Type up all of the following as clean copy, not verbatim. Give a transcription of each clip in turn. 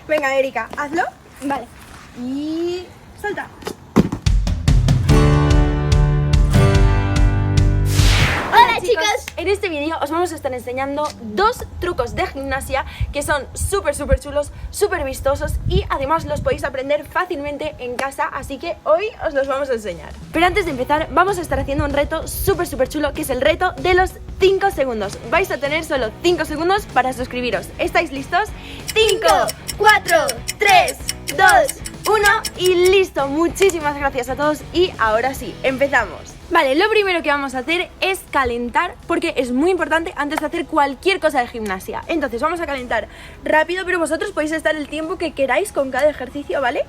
Venga, Erika, hazlo. Vale. Y... salta. Hola chicos. En este vídeo os vamos a estar enseñando dos trucos de gimnasia que son súper chulos, súper vistosos y además los podéis aprender fácilmente en casa, así que hoy os los vamos a enseñar. Pero antes de empezar vamos a estar haciendo un reto súper chulo que es el reto de los 5 segundos. Vais a tener solo 5 segundos para suscribiros. ¿Estáis listos? 5, 4, 3, 2, 1 y listo. Muchísimas gracias a todos y ahora sí, empezamos. Vale, lo primero que vamos a hacer es calentar, porque es muy importante antes de hacer cualquier cosa de gimnasia. Entonces vamos a calentar rápido, pero vosotros podéis estar el tiempo que queráis con cada ejercicio, ¿vale?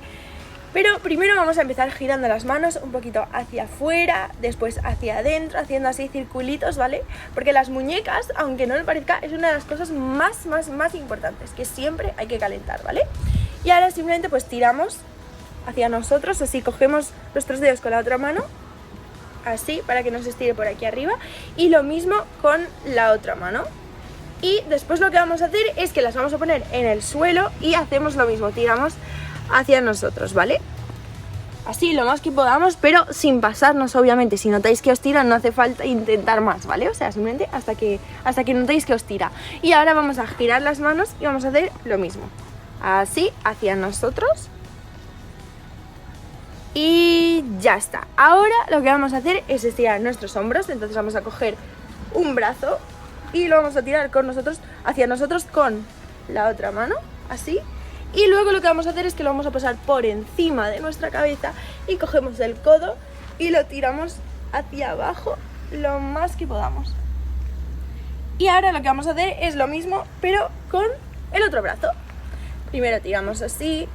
Pero primero vamos a empezar girando las manos un poquito hacia afuera, después hacia adentro, haciendo así circulitos, ¿vale? Porque las muñecas, aunque no lo parezca, es una de las cosas más importantes, que siempre hay que calentar, ¿vale? Y ahora simplemente pues tiramos hacia nosotros, así cogemos nuestros dedos con la otra mano, así, para que nos estire por aquí arriba, y lo mismo con la otra mano. Y después lo que vamos a hacer es que las vamos a poner en el suelo y hacemos lo mismo, tiramos hacia nosotros, ¿vale? Así lo más que podamos, pero sin pasarnos, obviamente. Si notáis que os tira, no hace falta intentar más, ¿vale? O sea, simplemente hasta que notéis que os tira. Y ahora vamos a girar las manos y vamos a hacer lo mismo, así, hacia nosotros. Y ya está. Ahora lo que vamos a hacer es estirar nuestros hombros. Entonces vamos a coger un brazo y lo vamos a tirar con nosotros, hacia nosotros con la otra mano, así. Y luego lo que vamos a hacer es que lo vamos a pasar por encima de nuestra cabeza y cogemos el codo y lo tiramos hacia abajo lo más que podamos. Y ahora lo que vamos a hacer es lo mismo, pero con el otro brazo. Primero tiramos así.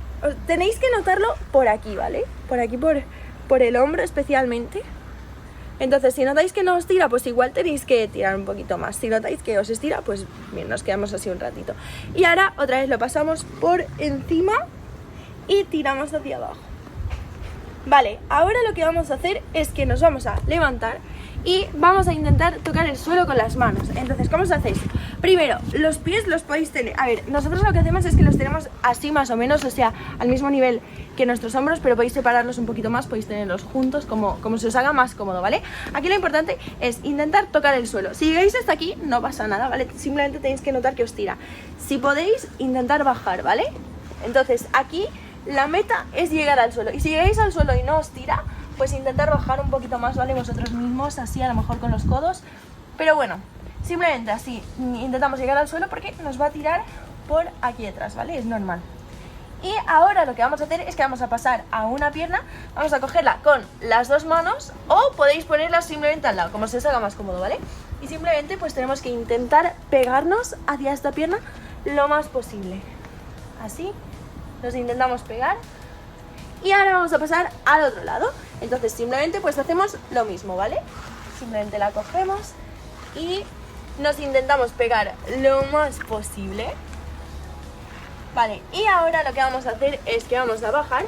Tenéis que notarlo por aquí, ¿vale? Por aquí, por el hombro especialmente. Entonces, si notáis que no os tira, pues igual tenéis que tirar un poquito más. Si notáis que os estira, pues bien, nos quedamos así un ratito. Y ahora otra vez lo pasamos por encima y tiramos hacia abajo. Vale, ahora lo que vamos a hacer es que nos vamos a levantar y vamos a intentar tocar el suelo con las manos. Entonces, ¿cómo os hacéis? Primero, los pies los podéis tener... A ver, nosotros lo que hacemos es que los tenemos así más o menos, o sea, al mismo nivel que nuestros hombros, pero podéis separarlos un poquito más, podéis tenerlos juntos como se os haga más cómodo, ¿vale? Aquí lo importante es intentar tocar el suelo. Si llegáis hasta aquí, no pasa nada, ¿vale? Simplemente tenéis que notar que os tira. Si podéis, intentar bajar, ¿vale? Entonces, aquí la meta es llegar al suelo. Y si llegáis al suelo y no os tira, pues intentar bajar un poquito más, ¿vale? Vosotros mismos, así a lo mejor con los codos. Pero bueno, simplemente así intentamos llegar al suelo porque nos va a tirar por aquí detrás, ¿vale? Es normal. Y ahora lo que vamos a hacer es que vamos a pasar a una pierna, vamos a cogerla con las dos manos o podéis ponerla simplemente al lado, como se os haga más cómodo, ¿vale? Y simplemente pues tenemos que intentar pegarnos hacia esta pierna lo más posible. Así, nos intentamos pegar. Y ahora vamos a pasar al otro lado. Entonces simplemente pues hacemos lo mismo, ¿vale? Simplemente la cogemos y nos intentamos pegar lo más posible. Vale, y ahora lo que vamos a hacer es que vamos a bajar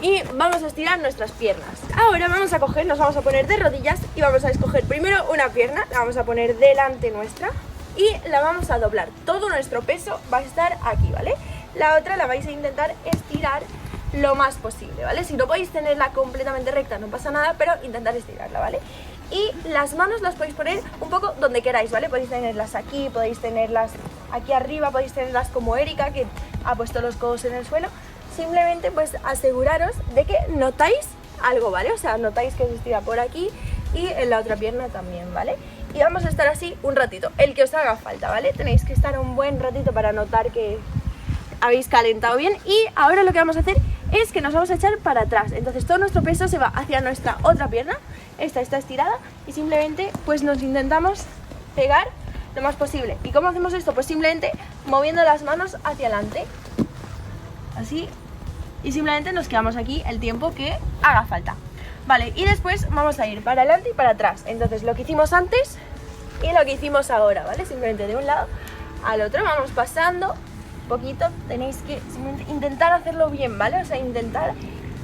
y vamos a estirar nuestras piernas. Ahora vamos a coger, nos vamos a poner de rodillas y vamos a escoger primero una pierna, la vamos a poner delante nuestra y la vamos a doblar. Todo nuestro peso va a estar aquí, ¿vale? La otra la vais a intentar estirar lo más posible, ¿vale? Si no podéis tenerla completamente recta no pasa nada, pero intentar estirarla, ¿vale? Y las manos las podéis poner un poco donde queráis, ¿vale? Podéis tenerlas aquí, podéis tenerlas aquí arriba, podéis tenerlas como Erika, que ha puesto los codos en el suelo. Simplemente pues aseguraros de que notáis algo, ¿vale? O sea, notáis que se estira por aquí y en la otra pierna también, ¿vale? Y vamos a estar así un ratito, el que os haga falta, ¿vale? Tenéis que estar un buen ratito para notar que habéis calentado bien. Y ahora lo que vamos a hacer es que nos vamos a echar para atrás. Entonces todo nuestro peso se va hacia nuestra otra pierna. Esta está estirada y simplemente pues nos intentamos pegar lo más posible. ¿Y cómo hacemos esto? Pues simplemente moviendo las manos hacia adelante, así, y simplemente nos quedamos aquí el tiempo que haga falta. Vale, y después vamos a ir para adelante y para atrás. Entonces lo que hicimos antes y lo que hicimos ahora, ¿vale? Simplemente de un lado al otro vamos pasando poquito. Tenéis que simplemente intentar hacerlo bien, ¿vale? O sea, intentar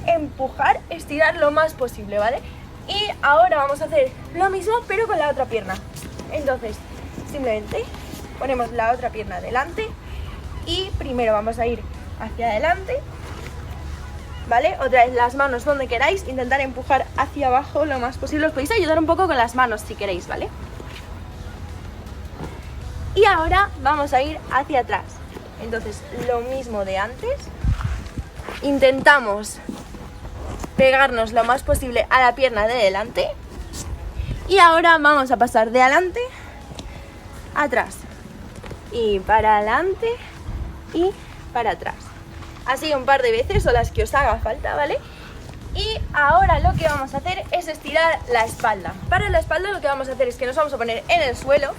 empujar, estirar lo más posible, ¿vale? Y ahora vamos a hacer lo mismo pero con la otra pierna. Entonces simplemente ponemos la otra pierna delante y primero vamos a ir hacia adelante, ¿vale? Otra vez las manos donde queráis, intentar empujar hacia abajo lo más posible. Os podéis ayudar un poco con las manos si queréis, ¿vale? Y ahora vamos a ir hacia atrás. Entonces, lo mismo de antes. Intentamos pegarnos lo más posible a la pierna de delante. Y ahora vamos a pasar de adelante a atrás. Y para adelante y para atrás. Así un par de veces o las que os haga falta, ¿vale? Y ahora lo que vamos a hacer es estirar la espalda. Para la espalda lo que vamos a hacer es que nos vamos a poner en el suelo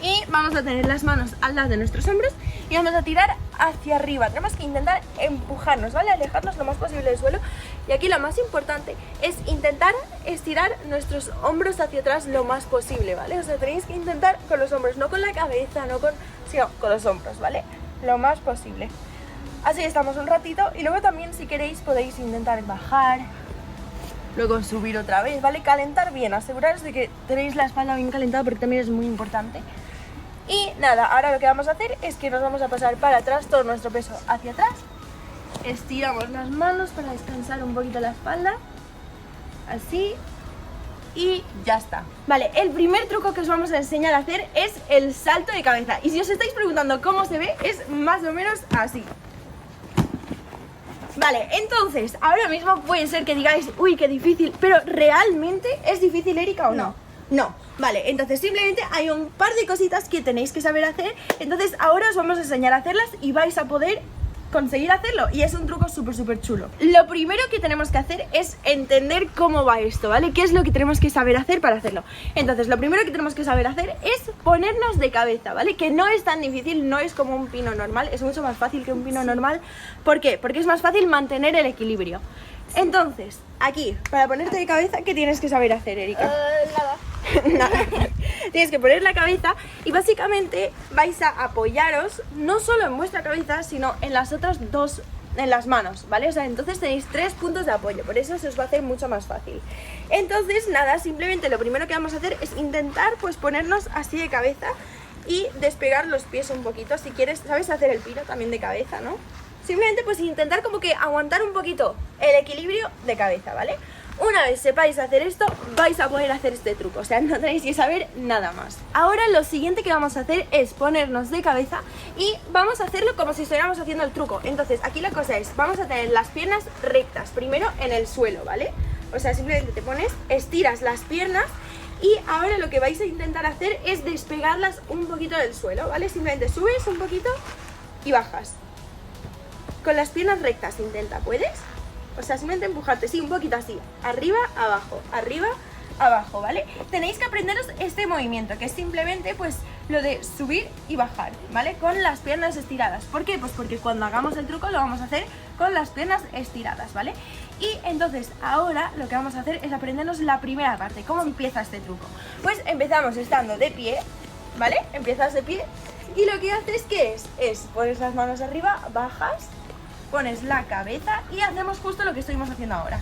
y vamos a tener las manos al lado de nuestros hombros y vamos a tirar hacia arriba. Tenemos que intentar empujarnos, ¿vale? Alejarnos lo más posible del suelo. Y aquí lo más importante es intentar estirar nuestros hombros hacia atrás lo más posible, ¿vale? O sea, tenéis que intentar con los hombros, no con la cabeza, no con... sino con los hombros, ¿vale? Lo más posible. Así estamos un ratito y luego también si queréis podéis intentar bajar, luego subir otra vez, ¿vale? Calentar bien, aseguraros de que tenéis la espalda bien calentada porque también es muy importante. Y nada, ahora lo que vamos a hacer es que nos vamos a pasar para atrás, todo nuestro peso hacia atrás. Estiramos las manos para descansar un poquito la espalda. Así. Y ya está. Vale, el primer truco que os vamos a enseñar a hacer es el salto de cabeza. Y si os estáis preguntando cómo se ve, es más o menos así. Vale, entonces, ahora mismo puede ser que digáis, uy, qué difícil, pero ¿realmente es difícil, Erika, o no? No, vale, entonces simplemente hay un par de cositas que tenéis que saber hacer. Entonces ahora os vamos a enseñar a hacerlas y vais a poder conseguir hacerlo. Y es un truco súper chulo. Lo primero que tenemos que hacer es entender cómo va esto, ¿vale? ¿Qué es lo que tenemos que saber hacer para hacerlo? Entonces lo primero que tenemos que saber hacer es ponernos de cabeza, ¿vale? Que no es tan difícil, no es como un pino normal. Es mucho más fácil que un pino normal. ¿Por qué? Porque es más fácil mantener el equilibrio. Entonces, aquí, para ponerte de cabeza, ¿qué tienes que saber hacer, Erika? Nada. Nada. Tienes que poner la cabeza y básicamente vais a apoyaros no solo en vuestra cabeza, sino en las otras dos, en las manos, ¿vale? O sea, entonces tenéis 3 puntos de apoyo, por eso se os va a hacer mucho más fácil. Entonces, nada, simplemente lo primero que vamos a hacer es intentar pues ponernos así de cabeza y despegar los pies un poquito. Si quieres, ¿sabes hacer el pino también de cabeza, no? Simplemente pues intentar como que aguantar un poquito el equilibrio de cabeza, ¿vale? Una vez sepáis hacer esto, vais a poder hacer este truco, o sea, no tenéis que saber nada más. Ahora lo siguiente que vamos a hacer es ponernos de cabeza y vamos a hacerlo como si estuviéramos haciendo el truco. Entonces, aquí la cosa es, vamos a tener las piernas rectas, primero en el suelo, ¿vale? O sea, simplemente te pones, estiras las piernas y ahora lo que vais a intentar hacer es despegarlas un poquito del suelo, ¿vale? Simplemente subes un poquito y bajas. Con las piernas rectas intenta, ¿puedes? O sea, simplemente empujarte, sí, un poquito así, arriba, abajo, ¿vale? Tenéis que aprenderos este movimiento, que es simplemente, pues, lo de subir y bajar, ¿vale? Con las piernas estiradas. ¿Por qué? Pues porque cuando hagamos el truco lo vamos a hacer con las piernas estiradas, ¿vale? Y entonces, ahora lo que vamos a hacer es aprendernos la primera parte. ¿Cómo empieza este truco? Pues empezamos estando de pie, ¿vale? Empiezas de pie y lo que haces, ¿qué es? Es pones las manos arriba, bajas, pones la cabeza y hacemos justo lo que estuvimos haciendo ahora.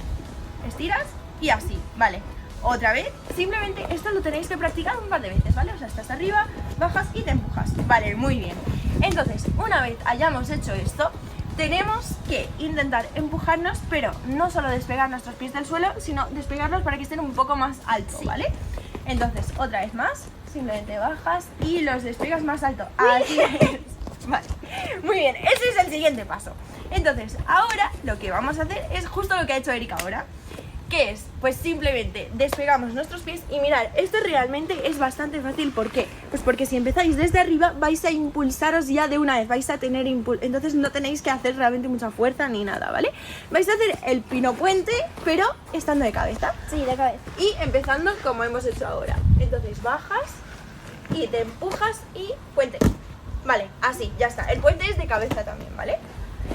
Estiras y así, ¿vale? Otra vez, simplemente esto lo tenéis que practicar un par de veces, ¿vale? O sea, estás arriba, bajas y te empujas. Vale, muy bien. Entonces, una vez hayamos hecho esto, tenemos que intentar empujarnos, pero no solo despegar nuestros pies del suelo, sino despegarlos para que estén un poco más alto, ¿vale? Entonces, otra vez más, simplemente bajas y los despegas más alto. Así es. Vale, muy bien, ese es el siguiente paso. Entonces, ahora lo que vamos a hacer es justo lo que ha hecho Erika ahora. ¿Qué es? Pues simplemente despegamos nuestros pies y mirad, esto realmente es bastante fácil. ¿Por qué? Pues porque si empezáis desde arriba vais a impulsaros ya de una vez, vais a tener impulso, entonces no tenéis que hacer realmente mucha fuerza ni nada, ¿vale? Vais a hacer el pino puente, pero estando de cabeza. Sí, de cabeza. Y empezando como hemos hecho ahora. Entonces bajas y te empujas y puente. Vale, así, ya está. El puente es de cabeza también, ¿vale?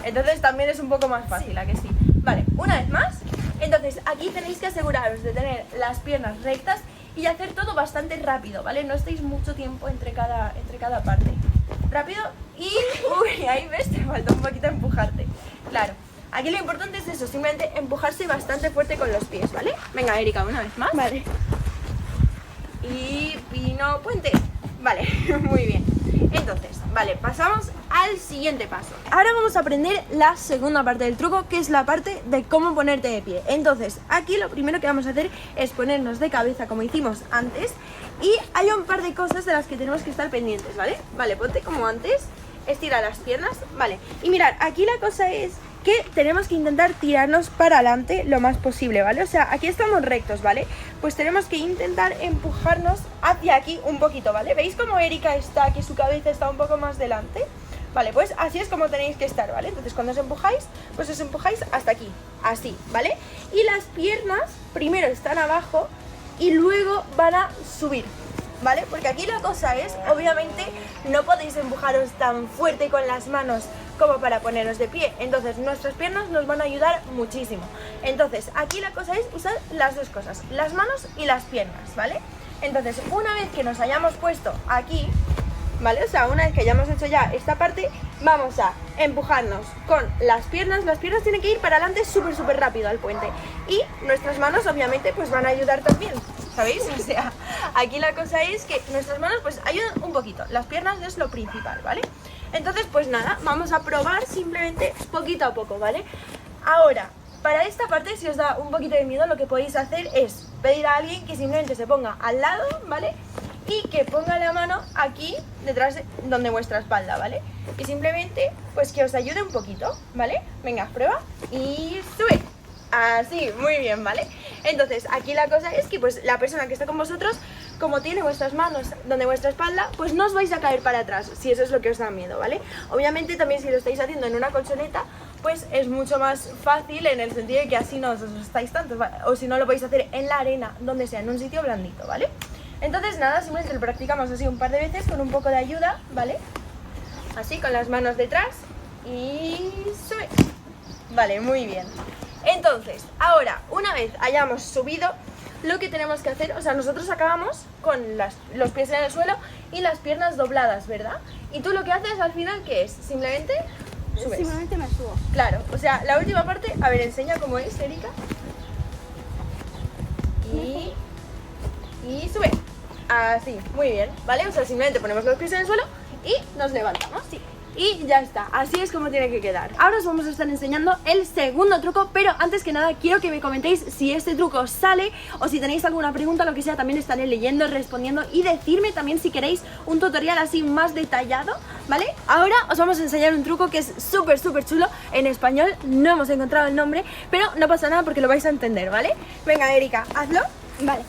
Entonces también es un poco más fácil, ¿a que sí? Vale, una vez más. Entonces aquí tenéis que aseguraros de tener las piernas rectas y hacer todo bastante rápido, ¿vale? No estéis mucho tiempo entre cada parte. Rápido y... Uy, ahí ves, te falta un poquito empujarte. Claro, aquí lo importante es eso, simplemente empujarse bastante fuerte con los pies, ¿vale? Venga, Erika, una vez más. Vale. Y pino puente. Vale, muy bien. Entonces, vale, pasamos al siguiente paso. Ahora vamos a aprender la segunda parte del truco, que es la parte de cómo ponerte de pie. Entonces, aquí lo primero que vamos a hacer es ponernos de cabeza como hicimos antes. Y hay un par de cosas de las que tenemos que estar pendientes, ¿vale? Vale, ponte como antes, estira las piernas, vale. Y mirad, aquí la cosa es que tenemos que intentar tirarnos para adelante lo más posible, ¿vale? O sea, aquí estamos rectos, ¿vale? Pues tenemos que intentar empujarnos hacia aquí un poquito, ¿vale? ¿Veis cómo Erika está, que su cabeza está un poco más delante? Vale, pues así es como tenéis que estar, ¿vale? Entonces cuando os empujáis, pues os empujáis hasta aquí, así, ¿vale? Y las piernas primero están abajo y luego van a subir, ¿vale? Porque aquí la cosa es, obviamente, no podéis empujaros tan fuerte con las manos como para poneros de pie. Entonces nuestras piernas nos van a ayudar muchísimo. Entonces aquí la cosa es usar las dos cosas, las manos y las piernas, ¿vale? Entonces una vez que nos hayamos puesto aquí, ¿vale? O sea, una vez que hayamos hecho ya esta parte, vamos a empujarnos con las piernas tienen que ir para adelante súper rápido al puente. Y nuestras manos obviamente pues van a ayudar también, ¿sabéis? O sea, aquí la cosa es que nuestras manos pues ayudan un poquito, las piernas es lo principal, ¿vale? Entonces pues nada, vamos a probar simplemente poquito a poco, ¿vale? Ahora, para esta parte, si os da un poquito de miedo, lo que podéis hacer es pedir a alguien que simplemente se ponga al lado, ¿vale? Y que ponga la mano aquí detrás de donde vuestra espalda, ¿vale? Y simplemente pues que os ayude un poquito, ¿vale? Venga, prueba y sube. Así, muy bien, ¿vale? Entonces aquí la cosa es que pues la persona que está con vosotros, como tiene vuestras manos donde vuestra espalda, pues no os vais a caer para atrás, si eso es lo que os da miedo, ¿vale? Obviamente también si lo estáis haciendo en una colchoneta, pues es mucho más fácil en el sentido de que así no os asustáis tanto, ¿vale? O si no lo podéis hacer en la arena, donde sea, en un sitio blandito, ¿vale? Entonces nada, simplemente lo practicamos así un par de veces con un poco de ayuda, ¿vale? Así, con las manos detrás y sube. Vale, muy bien. Entonces, ahora, una vez hayamos subido, lo que tenemos que hacer, o sea, nosotros acabamos con los pies en el suelo y las piernas dobladas, ¿verdad? Y tú lo que haces al final, ¿qué es? Simplemente subes. Simplemente me subo. Claro, o sea, la última parte, a ver, enseña cómo es, Erika. Y sube. Así, muy bien, ¿vale? O sea, simplemente ponemos los pies en el suelo y nos levantamos, sí. Y ya está, así es como tiene que quedar. Ahora os vamos a estar enseñando el segundo truco, pero antes que nada quiero que me comentéis si este truco os sale o si tenéis alguna pregunta, lo que sea, también estaré leyendo, respondiendo y decirme también si queréis un tutorial así más detallado, ¿vale? Ahora os vamos a enseñar un truco que es súper chulo en español, no hemos encontrado el nombre, pero no pasa nada porque lo vais a entender, ¿vale? Venga, Erika, hazlo. Vale.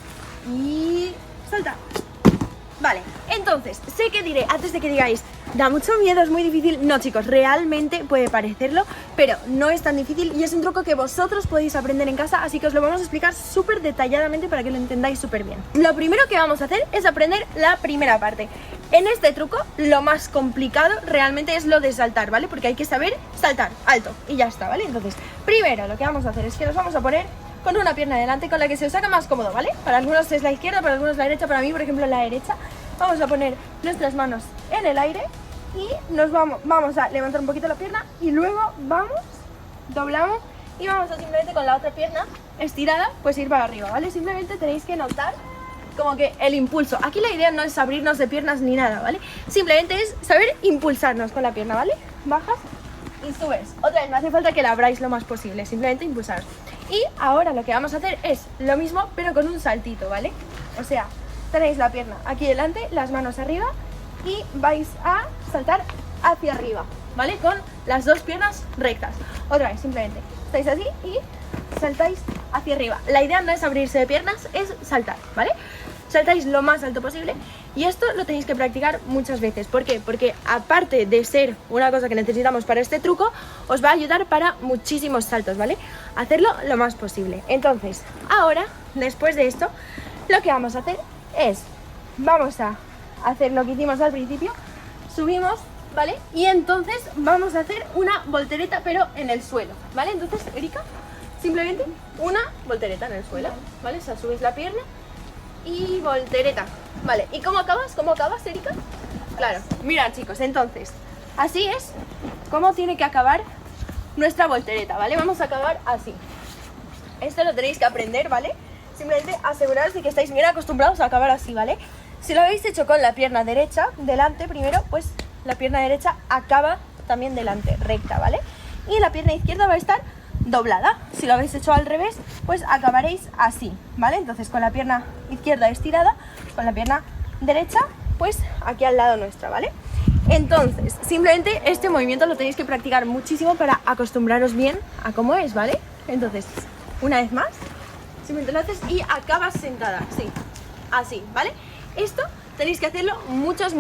Y salta. Vale, entonces, sé que diré, antes de que digáis, da mucho miedo, es muy difícil. No, chicos, realmente puede parecerlo, pero no es tan difícil y es un truco que vosotros podéis aprender en casa, así que os lo vamos a explicar súper detalladamente para que lo entendáis súper bien. Lo primero que vamos a hacer es aprender la primera parte. En este truco, lo más complicado realmente es lo de saltar, ¿vale? Porque hay que saber saltar alto y ya está, ¿vale? Entonces, primero lo que vamos a hacer es que nos vamos a poner con una pierna delante, con la que se os haga más cómodo, ¿vale? Para algunos es la izquierda, para algunos la derecha, para mí, por ejemplo, la derecha. Vamos a poner nuestras manos en el aire y nos vamos a levantar un poquito la pierna y luego vamos, doblamos y vamos a simplemente con la otra pierna estirada, pues ir para arriba, ¿vale? Simplemente tenéis que notar como que el impulso. Aquí la idea no es abrirnos de piernas ni nada, ¿vale? Simplemente es saber impulsarnos con la pierna, ¿vale? Bajas y subes. Otra vez, no hace falta que la abráis lo más posible, simplemente impulsaros. Y ahora lo que vamos a hacer es lo mismo, pero con un saltito, ¿vale? O sea, tenéis la pierna aquí delante, las manos arriba y vais a saltar hacia arriba, ¿vale? Con las dos piernas rectas. Otra vez, simplemente estáis así y saltáis hacia arriba. La idea no es abrirse de piernas, es saltar, ¿vale? Saltáis lo más alto posible y esto lo tenéis que practicar muchas veces. ¿Por qué? Porque aparte de ser una cosa que necesitamos para este truco, os va a ayudar para muchísimos saltos, ¿vale? Hacerlo lo más posible. Entonces, ahora, después de esto, lo que vamos a hacer es, vamos a hacer lo que hicimos al principio, subimos, ¿vale? Y entonces vamos a hacer una voltereta pero en el suelo, ¿vale? Entonces, Erika, simplemente una voltereta en el suelo, ¿vale? O sea, subes la pierna y voltereta, ¿vale? ¿Y cómo acabas? ¿Cómo acabas, Erika? Claro, mirad, chicos, entonces, así es como tiene que acabar nuestra voltereta, ¿vale? Vamos a acabar así. Esto lo tenéis que aprender, ¿vale? Simplemente aseguraros de que estáis bien acostumbrados a acabar así, ¿vale? Si lo habéis hecho con la pierna derecha, delante primero, pues la pierna derecha acaba también delante, recta, ¿vale? Y la pierna izquierda va a estar doblada. Si lo habéis hecho al revés, pues acabaréis así, ¿vale? Entonces con la pierna izquierda estirada, con la pierna derecha, pues aquí al lado nuestra, ¿vale? Entonces, simplemente este movimiento lo tenéis que practicar muchísimo para acostumbraros bien a cómo es, ¿vale? Entonces, una vez más, simplemente lo haces y acabas sentada, sí, así, ¿vale? Esto tenéis que hacerlo muchas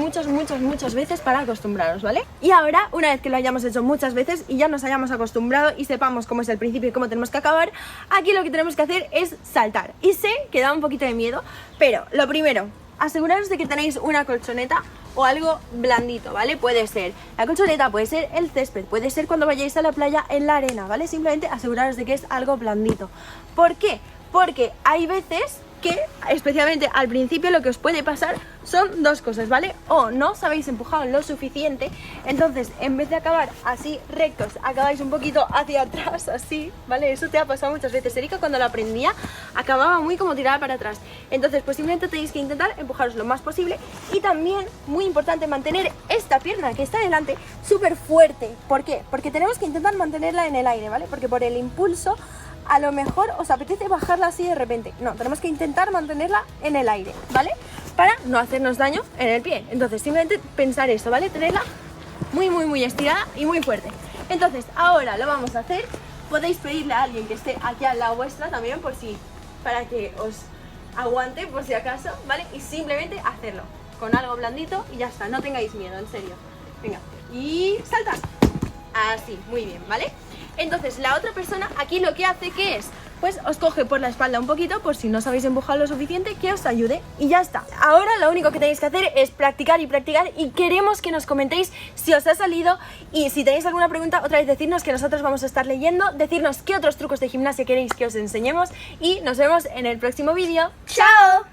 veces para acostumbraros, ¿vale? Y ahora, una vez que lo hayamos hecho muchas veces y ya nos hayamos acostumbrado y sepamos cómo es el principio y cómo tenemos que acabar, aquí lo que tenemos que hacer es saltar. Y sé que da un poquito de miedo, pero lo primero, aseguraros de que tenéis una colchoneta o algo blandito, ¿vale? Puede ser la colchoneta, puede ser el césped, puede ser cuando vayáis a la playa en la arena, ¿vale? Simplemente aseguraros de que es algo blandito. ¿Por qué? Porque hay veces que, especialmente al principio, lo que os puede pasar son dos cosas, ¿vale? O no os habéis empujado lo suficiente, entonces en vez de acabar así rectos, acabáis un poquito hacia atrás, así, ¿vale? Eso te ha pasado muchas veces. Erika, cuando la aprendía, acababa muy como tirada para atrás. Entonces, pues simplemente tenéis que intentar empujaros lo más posible. Y también, muy importante, mantener esta pierna que está delante súper fuerte. ¿Por qué? Porque tenemos que intentar mantenerla en el aire, ¿vale? Porque por el impulso a lo mejor os apetece bajarla así de repente. No, tenemos que intentar mantenerla en el aire, ¿vale? Para no hacernos daño en el pie. Entonces, simplemente pensar esto, ¿vale? Tenerla muy estirada y muy fuerte. Entonces, ahora lo vamos a hacer. Podéis pedirle a alguien que esté aquí al lado vuestra también, por si, para que os aguante, por si acaso, ¿vale? Y simplemente hacerlo con algo blandito y ya está. No tengáis miedo, en serio. Venga, y saltad. Así, muy bien, ¿vale? Entonces la otra persona aquí lo que hace, ¿qué es? Pues os coge por la espalda un poquito, por si no os habéis empujado lo suficiente, que os ayude y ya está. Ahora lo único que tenéis que hacer es practicar y queremos que nos comentéis si os ha salido y si tenéis alguna pregunta, otra vez decirnos, que nosotros vamos a estar leyendo, decirnos qué otros trucos de gimnasia queréis que os enseñemos y nos vemos en el próximo vídeo. ¡Chao!